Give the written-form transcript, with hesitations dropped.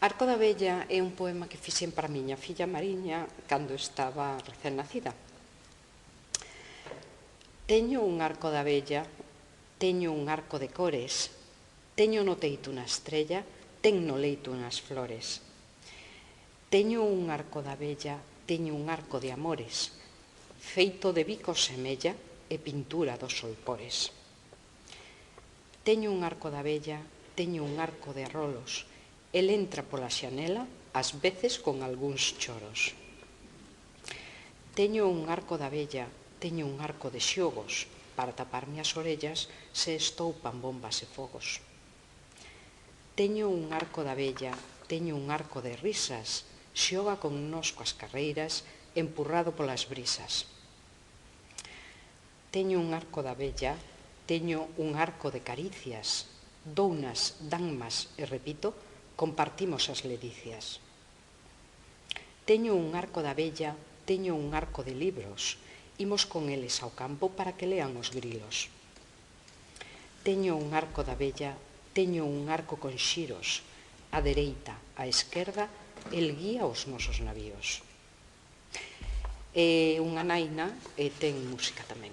Arco da Vella é un poema que fixen para a miña filla Mariña cando estaba recén nacida. Teño un arco da vella, teño un arco de cores, teño no teito unha estrella, ten no leito unhas flores. Teño un arco da vella, teño un arco de amores, feito de bico semella e pintura dos solpores. Teño un arco da vella, teño un arco de arrolos, el entra pola xanela, ás veces con algúns choros. Teño un arco da vella, teño un arco de xogos, para taparme as orellas se estoupan bombas e fogos. Teño un arco da vella, teño un arco de risas, xoga con nos coas carreiras, empurrado polas brisas. Teño un arco da vella, teño un arco de caricias, dounas, danmas e repito, compartimos as ledicias. Teño un arco da vella, teño un arco de libros, imos con eles ao campo para que lean os grilos. Teño un arco da vella, teño un arco con xiros, á dereita, á esquerda, el guía os nosos navíos. É unha naina e ten música tamén.